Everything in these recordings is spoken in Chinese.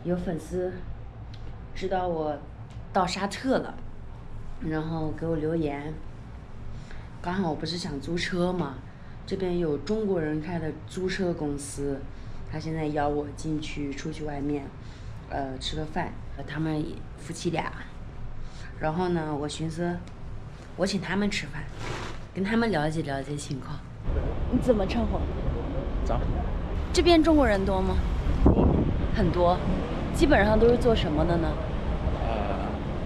有粉丝知道我到沙特了，然后给我留言。刚好我不是想租车嘛，这边有中国人开的租车公司，他现在邀我进去出去外面，吃个饭。他们夫妻俩，然后呢，我寻思我请他们吃饭，跟他们了解了解情况。你怎么称呼？张。这边中国人多吗？多。很多。基本上都是做什么的呢？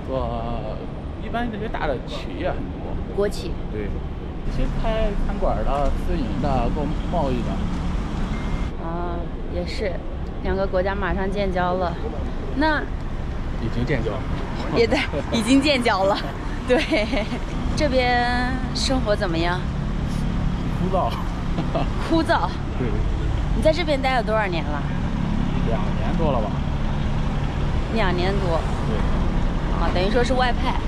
做一般这些大的企业很多。国企。对，一些开餐馆的、私营的、做贸易的。啊，也是，两个国家马上建交了，那已经建交了。也对，已经建交了。对，这边生活怎么样？枯燥。枯燥。对。你在这边待了多少年了？2年多了吧。2年多。对。啊，等于说是外派。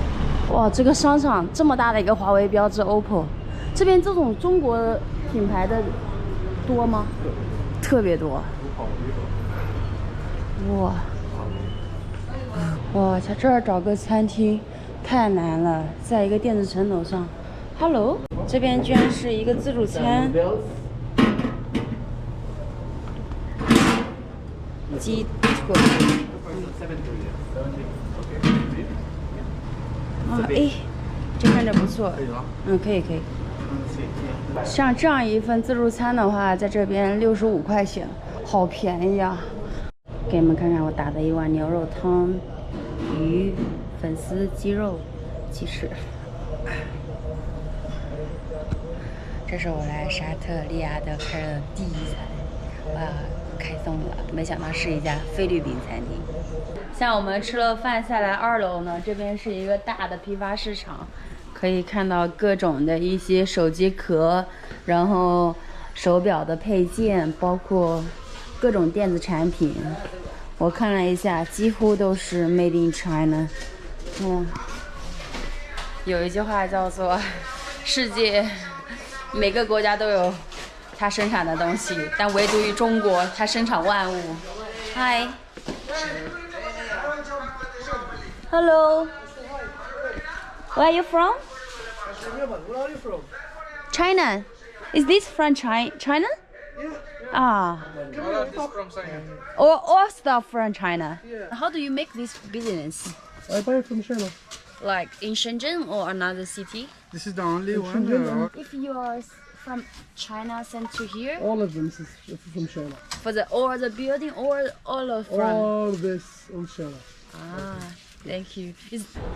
哇，这个商场这么大的一个华为标志 ，OPPO， 这边这种中国品牌的多吗？特别多。哇。哇，在这儿找个餐厅太难了，在一个电子城楼上。Hello， 这边居然是一个自助餐。鸡腿。啊，哎，这看着不错。可以。像这样一份自助餐的话，在这边65块钱，好便宜啊！给你们看看我打的一碗牛肉汤，鱼、粉丝、鸡肉、鸡翅。这是我来沙特利雅得开的第一餐，哇，开动了！没想到是一家菲律宾餐厅。像我们吃了饭下来2楼呢，这边是一个大的批发市场，可以看到各种的一些手机壳，然后手表的配件，包括各种电子产品。我看了一下，几乎都是 Made in China。有一句话叫做“世界每个国家都有它生产的东西，但唯独于中国，它生产万物。” Hi。Hello. Where are you from? Where are you from? China. Is this from China? Yeah. Ah. From China. All stuff from China. Yeah. How do you make this business? I buy from China. Like in Shenzhen or another city? This is the only one. If you are from China sent to here, All of them is from China. for all the building or all of from? All this from China. Thank you.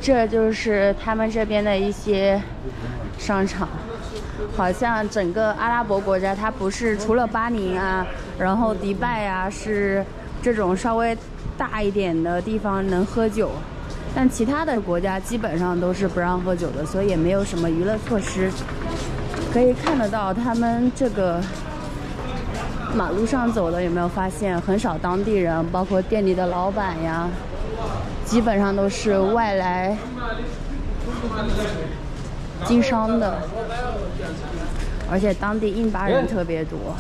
这就是他们这边的一些商场，好像整个阿拉伯国家，它不是除了巴宁啊，然后迪拜啊，是这种稍微大一点的地方能喝酒，但其他的国家基本上都是不让喝酒的，所以也没有什么娱乐措施。可以看得到他们这个马路上走的，有没有发现很少当地人，包括店里的老板呀。基本上都是外来经商的，而且当地印巴人特别多。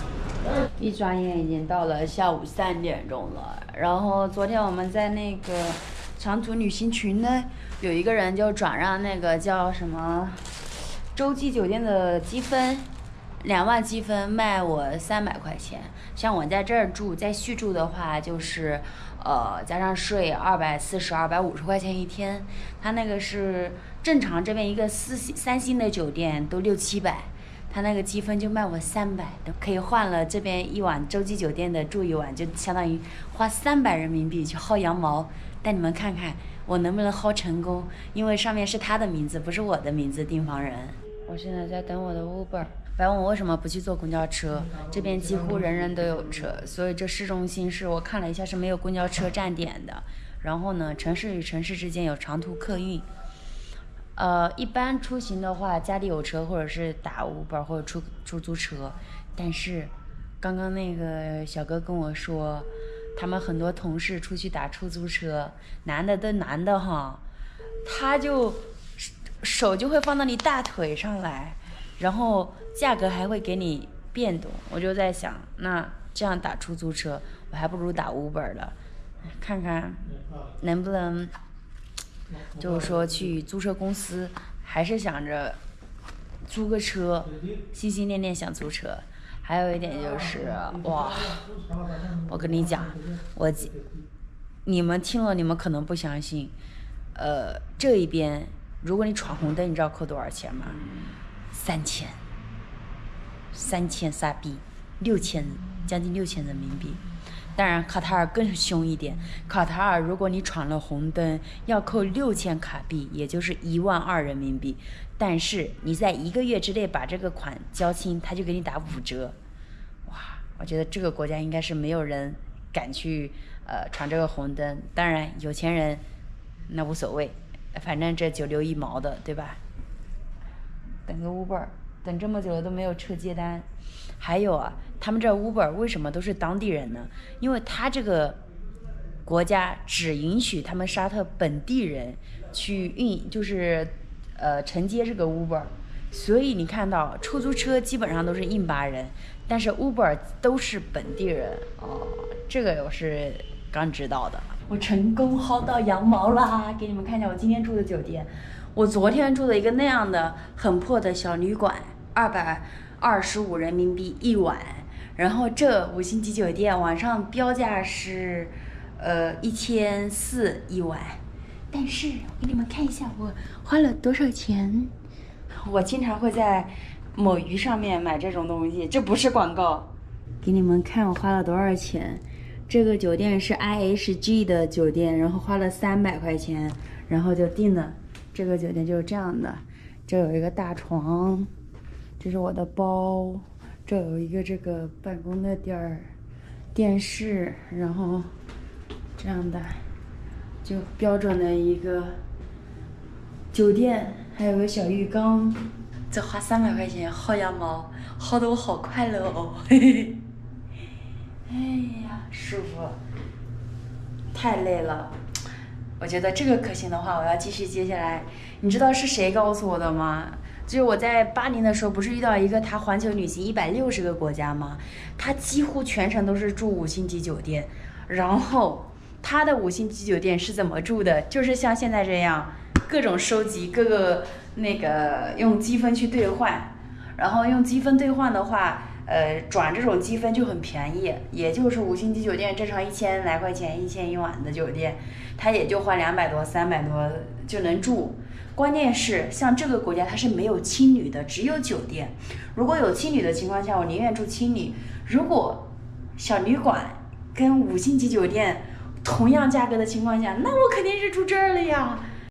一转眼已经到了下午3点钟了。然后昨天我们在那个长途旅行群呢，有一个人就转让那个叫什么洲际酒店的积分，2万积分卖我300块钱。像我在这儿住，在续住的话就是加上税240、250块钱一天。他那个是正常这边一个3星的酒店都600-700，他那个积分就卖我300，可以换了这边一晚洲际酒店的住一晚，就相当于花300人民币去薅羊毛。但你们看看我能不能薅成功，因为上面是他的名字，不是我的名字，订房人。我现在在等我的 Uber。白问我为什么不去坐公交车，这边几乎人人都有车，所以这市中心是我看了一下是没有公交车站点的。然后呢，城市与城市之间有长途客运。一般出行的话，家里有车或者是打 Uber 或者出租车。但是刚刚那个小哥跟我说，他们很多同事出去打出租车，男的哈，他就手就会放到你大腿上来，然后价格还会给你变动。我就在想，那这样打出租车，我还不如打 Uber 了。看看能不能，就是说去租车公司，还是想着租个车，心心念念想租车。还有一点就是哇，我跟你讲，你们听了你们可能不相信，这一边如果你闯红灯，你知道扣多少钱吗？3000沙币，6000，将近6000人民币。当然卡塔尔更凶一点，卡塔尔如果你闯了红灯，要扣6000卡币，也就是12000人民币。但是你在1个月之内把这个款交清，他就给你打5折。哇，我觉得这个国家应该是没有人敢去闯这个红灯。当然有钱人那无所谓，反正这9溜1毛的，对吧？等个 Uber， 等这么久了都没有车接单。还有啊，他们这 Uber 为什么都是当地人呢？因为他这个国家只允许他们沙特本地人去就是承接这个 Uber， 所以你看到出租车基本上都是印巴人，但是 Uber 都是本地人哦，这个我是刚知道的。我成功薅到羊毛啦！给你们看一下我今天住的酒店，我昨天住的一个那样的很破的小旅馆，225人民币1晚，然后这5星级酒店晚上标价是1400一晚，但是我给你们看一下我花了多少钱。我经常会在某鱼上面买这种东西，这不是广告。给你们看我花了多少钱。这个酒店是 IHG 的酒店，然后花了300块钱，然后就订了。这个酒店就是这样的，这有一个大床，这是我的包，这有一个这个办公的地儿，电视，然后这样的，就标准的一个酒店，还有个小浴缸。这花300块钱薅羊毛，薅得我好快乐哦，嘿嘿。哎呀，舒服，太累了。我觉得这个可行的话，我要继续接下来。你知道是谁告诉我的吗？就是我在巴林的时候，不是遇到一个他环球旅行160个国家吗？他几乎全程都是住5星级酒店，然后他的5星级酒店是怎么住的？就是像现在这样，各种收集，各个那个用积分去兑换，然后用积分兑换的话。转这种积分就很便宜，也就是5星级酒店正常1000来块钱，1000一晚的酒店，它也就花200多、300多就能住。关键是像这个国家它是没有青旅的，只有酒店。如果有青旅的情况下，我宁愿住青旅。如果小旅馆跟5星级酒店同样价格的情况下，那我肯定是住这儿了呀。